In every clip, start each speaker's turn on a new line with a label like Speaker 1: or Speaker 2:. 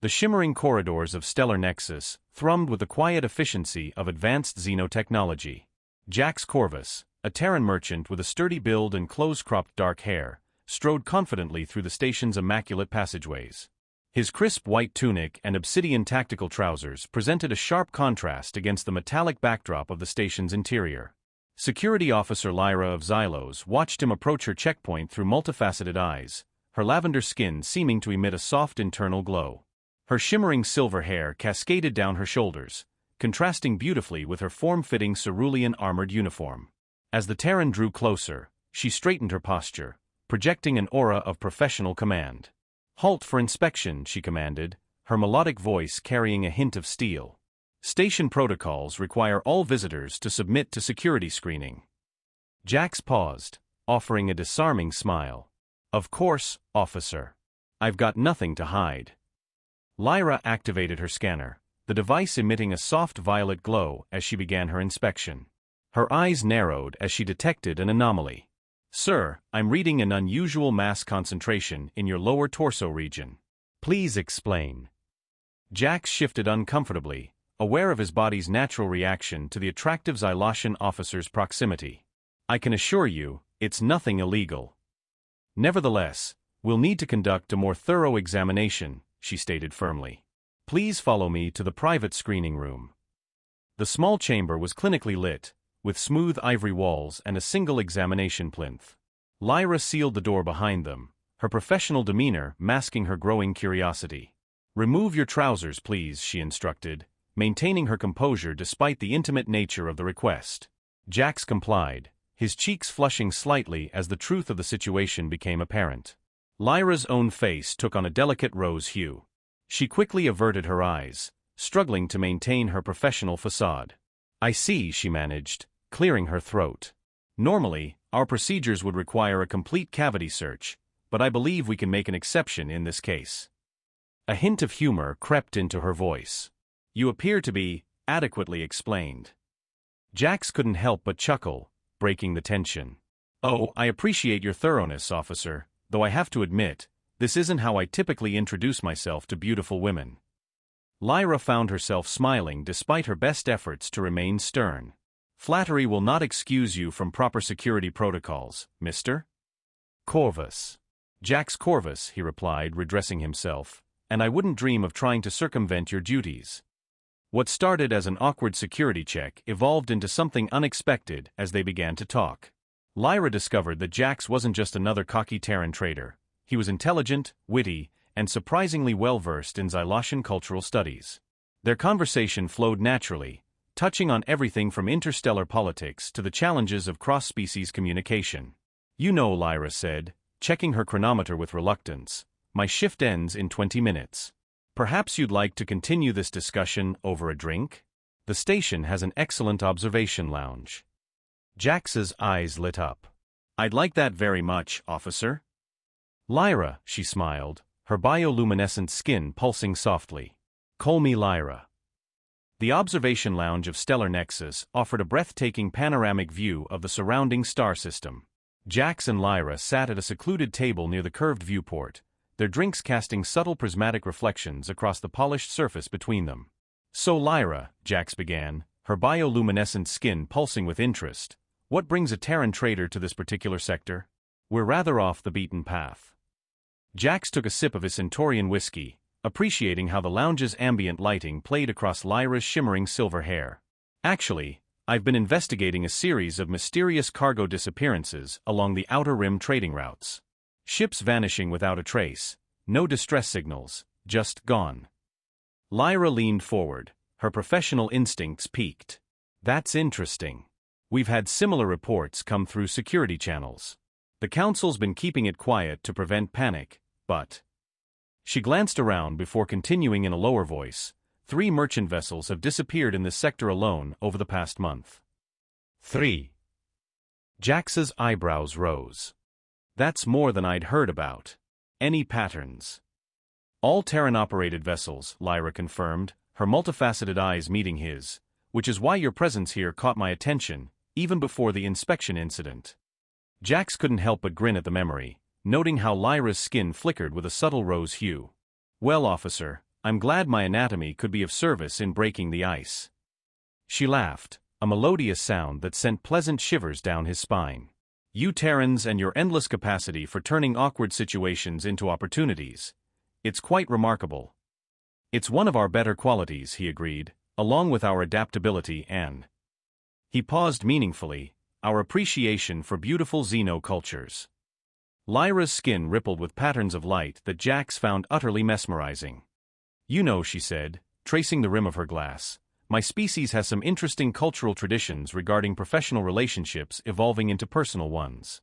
Speaker 1: The shimmering corridors of Stellar Nexus thrummed with the quiet efficiency of advanced xenotechnology. Jax Corvus, a Terran merchant with a sturdy build and close-cropped dark hair, strode confidently through the station's immaculate passageways. His crisp white tunic and obsidian tactical trousers presented a sharp contrast against the metallic backdrop of the station's interior. Security Officer Lyra of Xylos watched him approach her checkpoint through multifaceted eyes, her lavender skin seeming to emit a soft internal glow. Her shimmering silver hair cascaded down her shoulders, contrasting beautifully with her form-fitting cerulean armored uniform. As the Terran drew closer, she straightened her posture, projecting an aura of professional command. "Halt for inspection," she commanded, her melodic voice carrying a hint of steel. "Station protocols require all visitors to submit to security screening." Jax paused, offering a disarming smile. "Of course, officer. I've got nothing to hide." Lyra activated her scanner, the device emitting a soft violet glow as she began her inspection. Her eyes narrowed as she detected an anomaly. "Sir, I'm reading an unusual mass concentration in your lower torso region. Please explain." Jax shifted uncomfortably, aware of his body's natural reaction to the attractive Xylosian officer's proximity. "I can assure you, it's nothing illegal." "Nevertheless, we'll need to conduct a more thorough examination," she stated firmly. "Please follow me to the private screening room." The small chamber was clinically lit, with smooth ivory walls and a single examination plinth. Lyra sealed the door behind them, her professional demeanor masking her growing curiosity. "Remove your trousers, please," she instructed, maintaining her composure despite the intimate nature of the request. Jax complied, his cheeks flushing slightly as the truth of the situation became apparent. Lyra's own face took on a delicate rose hue. She quickly averted her eyes, struggling to maintain her professional facade. "I see," she managed, clearing her throat. "Normally, our procedures would require a complete cavity search, but I believe we can make an exception in this case." A hint of humor crept into her voice. "You appear to be adequately explained." Jax couldn't help but chuckle, breaking the tension. "Oh, I appreciate your thoroughness, officer, though I have to admit, this isn't how I typically introduce myself to beautiful women." Lyra found herself smiling despite her best efforts to remain stern. "Flattery will not excuse you from proper security protocols, Mr. Corvus." "Jax Corvus," he replied, redressing himself, "and I wouldn't dream of trying to circumvent your duties." What started as an awkward security check evolved into something unexpected as they began to talk. Lyra discovered that Jax wasn't just another cocky Terran trader. He was intelligent, witty, and surprisingly well-versed in Xylosian cultural studies. Their conversation flowed naturally, touching on everything from interstellar politics to the challenges of cross-species communication. "You know," Lyra said, checking her chronometer with reluctance, "my shift ends in 20 minutes. Perhaps you'd like to continue this discussion over a drink? The station has an excellent observation lounge." Jax's eyes lit up. "I'd like that very much, officer." "Lyra," she smiled, her bioluminescent skin pulsing softly. "Call me Lyra." The observation lounge of Stellar Nexus offered a breathtaking panoramic view of the surrounding star system. Jax and Lyra sat at a secluded table near the curved viewport, their drinks casting subtle prismatic reflections across the polished surface between them. "So Lyra," Jax began, her bioluminescent skin pulsing with interest, "what brings a Terran trader to this particular sector? We're rather off the beaten path." Jax took a sip of his Centaurian whiskey, appreciating how the lounge's ambient lighting played across Lyra's shimmering silver hair. "Actually, I've been investigating a series of mysterious cargo disappearances along the Outer Rim trading routes. Ships vanishing without a trace, no distress signals, just gone." Lyra leaned forward, her professional instincts piqued. "That's interesting. We've had similar reports come through security channels. The Council's been keeping it quiet to prevent panic, but..." She glanced around before continuing in a lower voice. 3 merchant vessels have disappeared in this sector alone over the past month." 3. Jax's eyebrows rose. "That's more than I'd heard about. Any patterns?" "All Terran-operated vessels," Lyra confirmed, her multifaceted eyes meeting his, "which is why your presence here caught my attention, even before the inspection incident." Jax couldn't help but grin at the memory, noting how Lyra's skin flickered with a subtle rose hue. "Well, officer, I'm glad my anatomy could be of service in breaking the ice. She laughed, a melodious sound that sent pleasant shivers down his spine. You Terrans and your endless capacity for turning awkward situations into opportunities. It's quite remarkable. It's one of our better qualities, he agreed, along with our adaptability and... He paused meaningfully, our appreciation for beautiful xenocultures. Lyra's skin rippled with patterns of light that Jax found utterly mesmerizing. You know, she said, tracing the rim of her glass, my species has some interesting cultural traditions regarding professional relationships evolving into personal ones.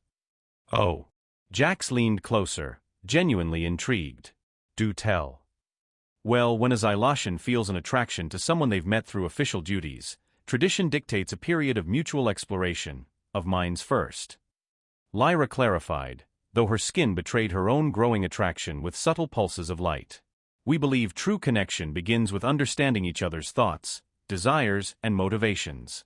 Speaker 1: Oh. Jax leaned closer, genuinely intrigued. Do tell. Well, when a Xylotian feels an attraction to someone they've met through official duties, tradition dictates a period of mutual exploration, of minds first. Lyra clarified, though her skin betrayed her own growing attraction with subtle pulses of light. We believe true connection begins with understanding each other's thoughts, desires, and motivations.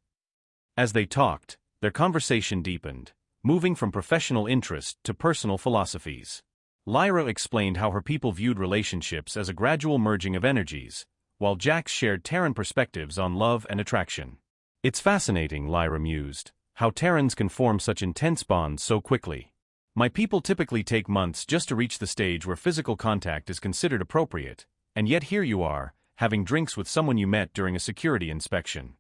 Speaker 1: As they talked, their conversation deepened, moving from professional interest to personal philosophies. Lyra explained how her people viewed relationships as a gradual merging of energies, while Jax shared Terran perspectives on love and attraction. It's fascinating, Lyra mused, how Terrans can form such intense bonds so quickly. My people typically take months just to reach the stage where physical contact is considered appropriate, and yet here you are, having drinks with someone you met during a security inspection.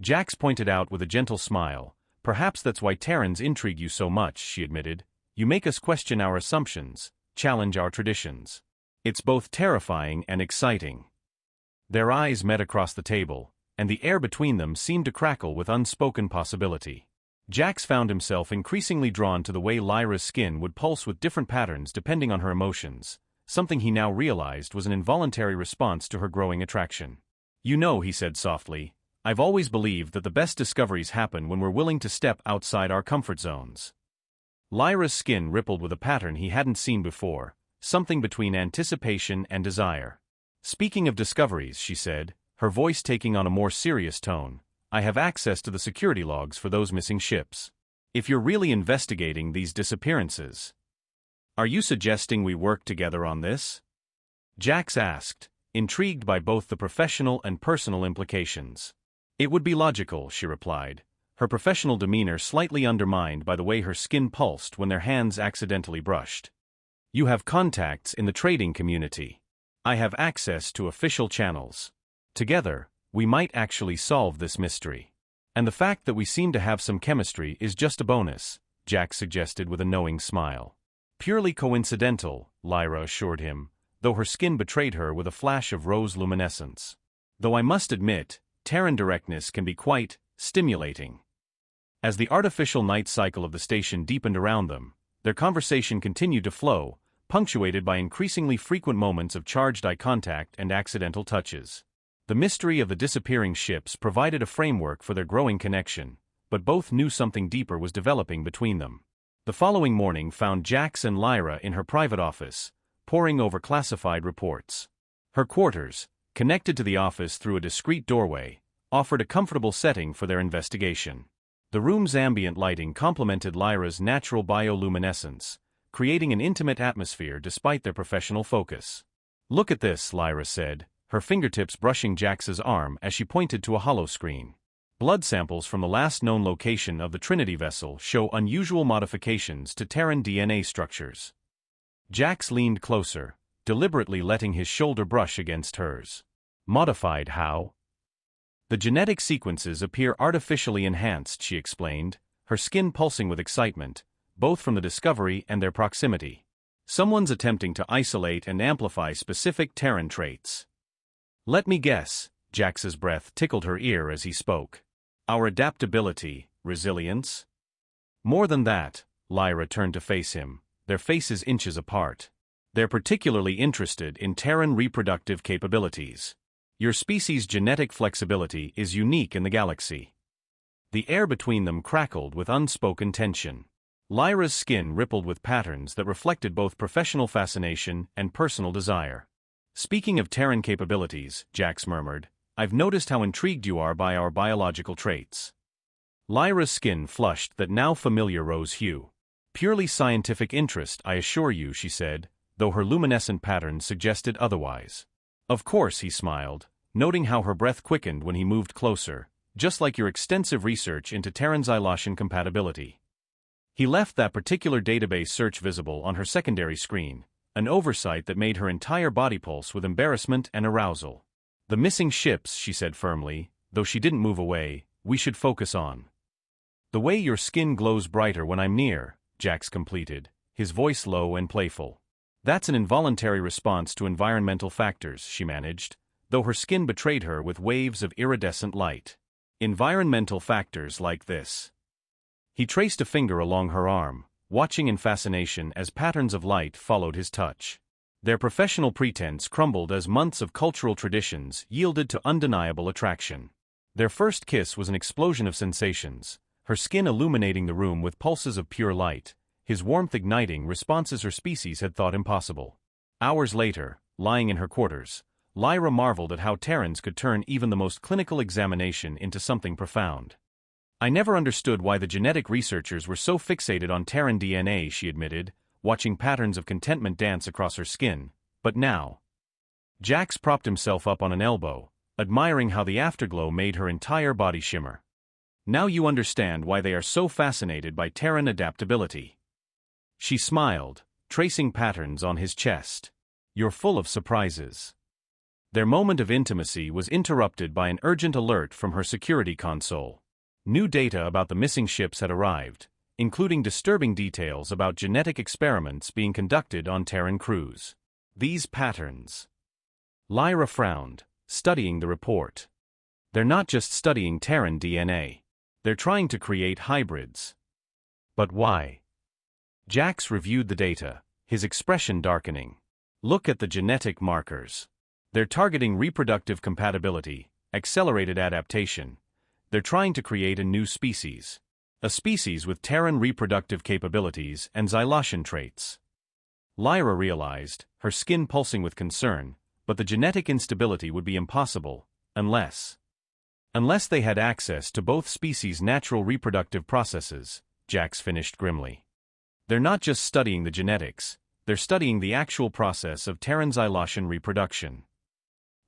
Speaker 1: Jax pointed out with a gentle smile, perhaps that's why Terrans intrigue you so much, she admitted. You make us question our assumptions, challenge our traditions. It's both terrifying and exciting. Their eyes met across the table, and the air between them seemed to crackle with unspoken possibility. Jax found himself increasingly drawn to the way Lyra's skin would pulse with different patterns depending on her emotions, something he now realized was an involuntary response to her growing attraction. You know, he said softly, I've always believed that the best discoveries happen when we're willing to step outside our comfort zones. Lyra's skin rippled with a pattern he hadn't seen before, something between anticipation and desire. Speaking of discoveries, she said, her voice taking on a more serious tone, I have access to the security logs for those missing ships. If you're really investigating these disappearances, are you suggesting we work together on this? Jax asked, intrigued by both the professional and personal implications. It would be logical, she replied, her professional demeanor slightly undermined by the way her skin pulsed when their hands accidentally brushed. You have contacts in the trading community. I have access to official channels. Together, we might actually solve this mystery. And the fact that we seem to have some chemistry is just a bonus, Jax suggested with a knowing smile. Purely coincidental, Lyra assured him, though her skin betrayed her with a flash of rose luminescence. Though I must admit, Terran directness can be quite stimulating. As the artificial night cycle of the station deepened around them, their conversation continued to flow, punctuated by increasingly frequent moments of charged eye contact and accidental touches. The mystery of the disappearing ships provided a framework for their growing connection, but both knew something deeper was developing between them. The following morning found Jax and Lyra in her private office, poring over classified reports. Her quarters, connected to the office through a discreet doorway, offered a comfortable setting for their investigation. The room's ambient lighting complemented Lyra's natural bioluminescence, creating an intimate atmosphere despite their professional focus. Look at this, Lyra said, her fingertips brushing Jax's arm as she pointed to a holoscreen. Blood samples from the last known location of the Trinity vessel show unusual modifications to Terran DNA structures. Jax leaned closer, deliberately letting his shoulder brush against hers. Modified how? The genetic sequences appear artificially enhanced, she explained, her skin pulsing with excitement, both from the discovery and their proximity. Someone's attempting to isolate and amplify specific Terran traits. Let me guess, Jax's breath tickled her ear as he spoke. Our adaptability, resilience? More than that, Lyra turned to face him, their faces inches apart. They're particularly interested in Terran reproductive capabilities. Your species' genetic flexibility is unique in the galaxy. The air between them crackled with unspoken tension. Lyra's skin rippled with patterns that reflected both professional fascination and personal desire. Speaking of Terran capabilities, Jax murmured, I've noticed how intrigued you are by our biological traits. Lyra's skin flushed that now familiar rose hue. Purely scientific interest, I assure you, she said, though her luminescent pattern suggested otherwise. Of course, he smiled, noting how her breath quickened when he moved closer, just like your extensive research into Terran-Xyloshan compatibility. He left that particular database search visible on her secondary screen, an oversight that made her entire body pulse with embarrassment and arousal. The missing ships, she said firmly, though she didn't move away, we should focus on. The way your skin glows brighter when I'm near, Jax completed, his voice low and playful. That's an involuntary response to environmental factors, she managed, though her skin betrayed her with waves of iridescent light. Environmental factors like this. He traced a finger along her arm, watching in fascination as patterns of light followed his touch. Their professional pretense crumbled as months of cultural traditions yielded to undeniable attraction. Their first kiss was an explosion of sensations, her skin illuminating the room with pulses of pure light, his warmth igniting responses her species had thought impossible. Hours later, lying in her quarters, Lyra marveled at how Terrans could turn even the most clinical examination into something profound. I never understood why the genetic researchers were so fixated on Terran DNA, she admitted, watching patterns of contentment dance across her skin, but now. Jax propped himself up on an elbow, admiring how the afterglow made her entire body shimmer. Now you understand why they are so fascinated by Terran adaptability. She smiled, tracing patterns on his chest. You're full of surprises. Their moment of intimacy was interrupted by an urgent alert from her security console. New data about the missing ships had arrived, including disturbing details about genetic experiments being conducted on Terran crews. These patterns. Lyra frowned, studying the report. They're not just studying Terran DNA. They're trying to create hybrids. But why? Jax reviewed the data, his expression darkening. Look at the genetic markers. They're targeting reproductive compatibility, accelerated adaptation. They're trying to create a new species. A species with Terran reproductive capabilities and Xyloshan traits. Lyra realized, her skin pulsing with concern, but the genetic instability would be impossible, unless they had access to both species' natural reproductive processes, Jax finished grimly. They're not just studying the genetics, they're studying the actual process of Terran Xyloshan reproduction.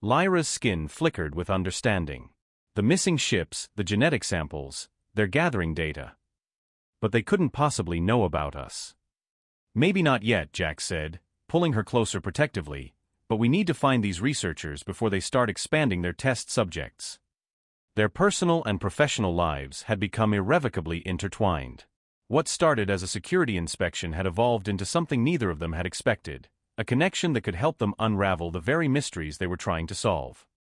Speaker 1: Lyra's skin flickered with understanding. The missing ships, the genetic samples, they're gathering data. But they couldn't possibly know about us. Maybe not yet, Jax said, pulling her closer protectively, but we need to find these researchers before they start expanding their test subjects. Their personal and professional lives had become irrevocably intertwined. What started as a security inspection had evolved into something neither of them had expected, a connection that could help them unravel the very mysteries they were trying to solve.